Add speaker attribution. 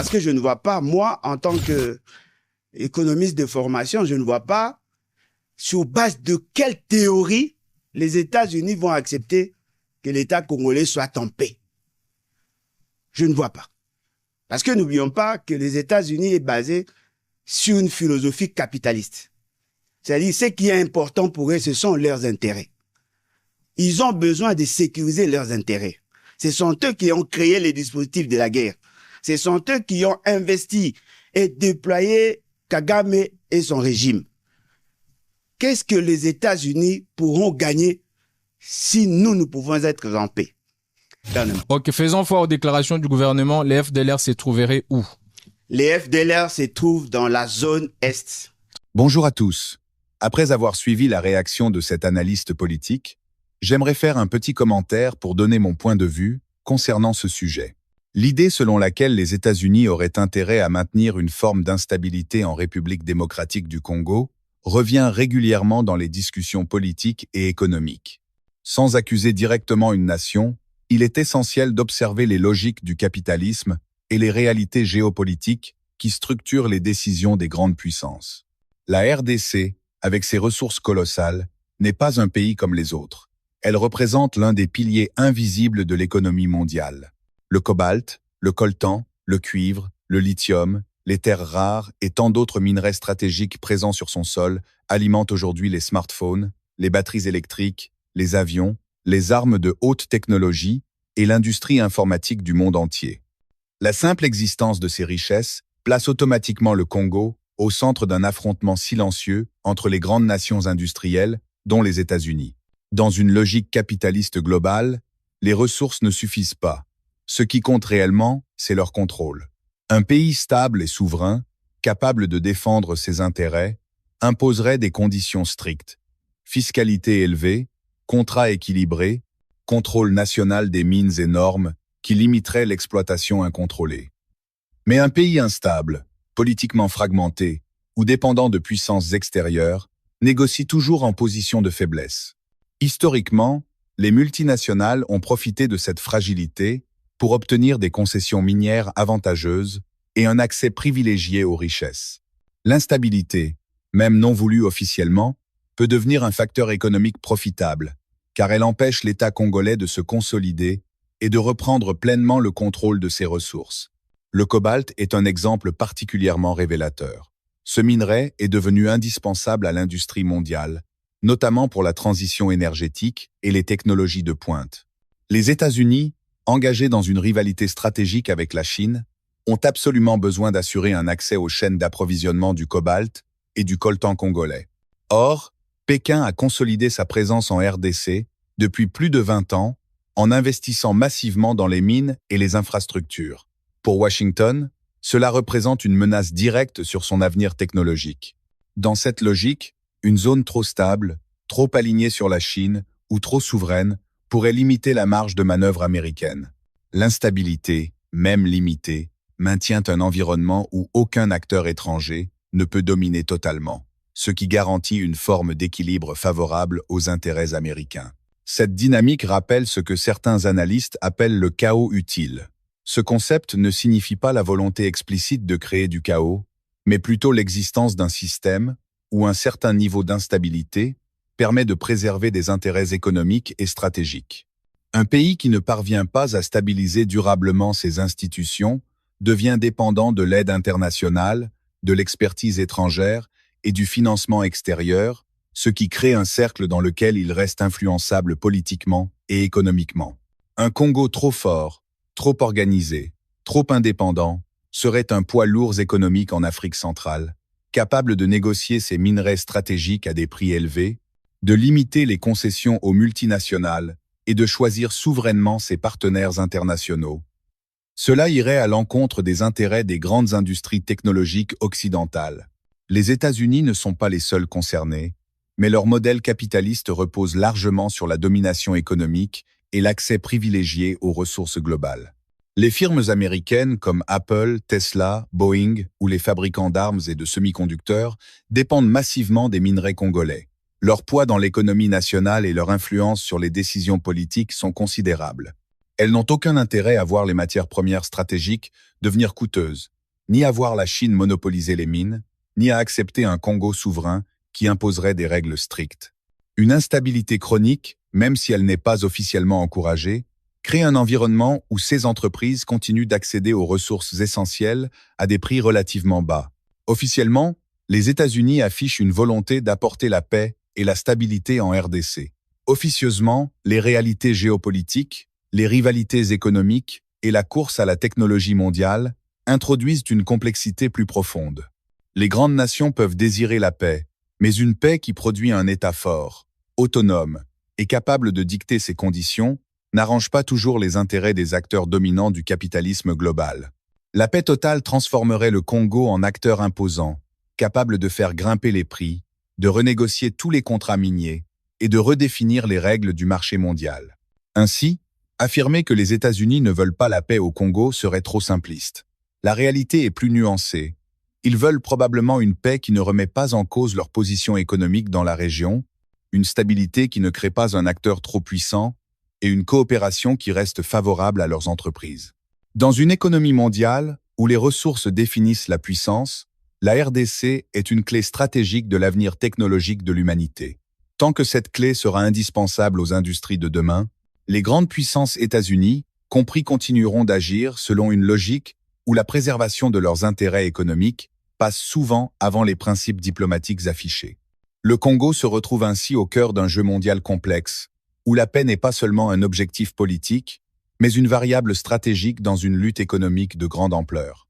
Speaker 1: parce que je ne vois pas, moi, en tant qu'économiste de formation, je ne vois pas sur base de quelle théorie les États-Unis vont accepter que l'État congolais soit en paix. Je ne vois pas. Parce que n'oublions pas que les États-Unis est basé sur une philosophie capitaliste. C'est-à-dire, ce qui est important pour eux, ce sont leurs intérêts. Ils ont besoin de sécuriser leurs intérêts. Ce sont eux qui ont créé les dispositifs de la guerre. Ce sont eux qui ont investi et déployé Kagame et son régime. Qu'est-ce que les États-Unis pourront gagner si nous pouvons être en paix?
Speaker 2: Ok, faisons foi aux déclarations du gouvernement. Les FDLR se trouveraient où?
Speaker 1: Les FDLR se trouvent dans la zone Est.
Speaker 3: Bonjour à tous. Après avoir suivi la réaction de cet analyste politique, j'aimerais faire un petit commentaire pour donner mon point de vue concernant ce sujet. L'idée selon laquelle les États-Unis auraient intérêt à maintenir une forme d'instabilité en République démocratique du Congo revient régulièrement dans les discussions politiques et économiques. Sans accuser directement une nation, il est essentiel d'observer les logiques du capitalisme et les réalités géopolitiques qui structurent les décisions des grandes puissances. La RDC, avec ses ressources colossales, n'est pas un pays comme les autres. Elle représente l'un des piliers invisibles de l'économie mondiale. Le cobalt, le coltan, le cuivre, le lithium, les terres rares et tant d'autres minerais stratégiques présents sur son sol alimentent aujourd'hui les smartphones, les batteries électriques, les avions, les armes de haute technologie et l'industrie informatique du monde entier. La simple existence de ces richesses place automatiquement le Congo au centre d'un affrontement silencieux entre les grandes nations industrielles, dont les États-Unis. Dans une logique capitaliste globale, les ressources ne suffisent pas. Ce qui compte réellement, c'est leur contrôle. Un pays stable et souverain, capable de défendre ses intérêts, imposerait des conditions strictes. Fiscalité élevée, contrats équilibrés, contrôle national des mines et normes qui limiteraient l'exploitation incontrôlée. Mais un pays instable, politiquement fragmenté ou dépendant de puissances extérieures, négocie toujours en position de faiblesse. Historiquement, les multinationales ont profité de cette fragilité pour obtenir des concessions minières avantageuses et un accès privilégié aux richesses. L'instabilité, même non voulue officiellement, peut devenir un facteur économique profitable, car elle empêche l'État congolais de se consolider et de reprendre pleinement le contrôle de ses ressources. Le cobalt est un exemple particulièrement révélateur. Ce minerai est devenu indispensable à l'industrie mondiale, notamment pour la transition énergétique et les technologies de pointe. Les États-Unis, engagés dans une rivalité stratégique avec la Chine, ont absolument besoin d'assurer un accès aux chaînes d'approvisionnement du cobalt et du coltan congolais. Or, Pékin a consolidé sa présence en RDC depuis plus de 20 ans en investissant massivement dans les mines et les infrastructures. Pour Washington, cela représente une menace directe sur son avenir technologique. Dans cette logique, une zone trop stable, trop alignée sur la Chine ou trop souveraine pourrait limiter la marge de manœuvre américaine. L'instabilité, même limitée, maintient un environnement où aucun acteur étranger ne peut dominer totalement, ce qui garantit une forme d'équilibre favorable aux intérêts américains. Cette dynamique rappelle ce que certains analystes appellent le chaos utile. Ce concept ne signifie pas la volonté explicite de créer du chaos, mais plutôt l'existence d'un système où un certain niveau d'instabilité permet de préserver des intérêts économiques et stratégiques. Un pays qui ne parvient pas à stabiliser durablement ses institutions devient dépendant de l'aide internationale, de l'expertise étrangère et du financement extérieur, ce qui crée un cercle dans lequel il reste influençable politiquement et économiquement. Un Congo trop fort, trop organisé, trop indépendant, serait un poids lourd économique en Afrique centrale, capable de négocier ses minerais stratégiques à des prix élevés, de limiter les concessions aux multinationales et de choisir souverainement ses partenaires internationaux. Cela irait à l'encontre des intérêts des grandes industries technologiques occidentales. Les États-Unis ne sont pas les seuls concernés, mais leur modèle capitaliste repose largement sur la domination économique et l'accès privilégié aux ressources globales. Les firmes américaines comme Apple, Tesla, Boeing ou les fabricants d'armes et de semi-conducteurs dépendent massivement des minerais congolais. Leur poids dans l'économie nationale et leur influence sur les décisions politiques sont considérables. Elles n'ont aucun intérêt à voir les matières premières stratégiques devenir coûteuses, ni à voir la Chine monopoliser les mines, ni à accepter un Congo souverain qui imposerait des règles strictes. Une instabilité chronique, même si elle n'est pas officiellement encouragée, crée un environnement où ces entreprises continuent d'accéder aux ressources essentielles à des prix relativement bas. Officiellement, les États-Unis affichent une volonté d'apporter la paix et la stabilité en RDC. Officieusement, les réalités géopolitiques, les rivalités économiques et la course à la technologie mondiale introduisent une complexité plus profonde. Les grandes nations peuvent désirer la paix, mais une paix qui produit un État fort, autonome et capable de dicter ses conditions n'arrange pas toujours les intérêts des acteurs dominants du capitalisme global. La paix totale transformerait le Congo en acteur imposant, capable de faire grimper les prix, de renégocier tous les contrats miniers et de redéfinir les règles du marché mondial. Ainsi, affirmer que les États-Unis ne veulent pas la paix au Congo serait trop simpliste. La réalité est plus nuancée. Ils veulent probablement une paix qui ne remet pas en cause leur position économique dans la région, une stabilité qui ne crée pas un acteur trop puissant et une coopération qui reste favorable à leurs entreprises. Dans une économie mondiale où les ressources définissent la puissance, la RDC est une clé stratégique de l'avenir technologique de l'humanité. Tant que cette clé sera indispensable aux industries de demain, les grandes puissances États-Unis, compris, continueront d'agir selon une logique où la préservation de leurs intérêts économiques passe souvent avant les principes diplomatiques affichés. Le Congo se retrouve ainsi au cœur d'un jeu mondial complexe, où la paix n'est pas seulement un objectif politique, mais une variable stratégique dans une lutte économique de grande ampleur.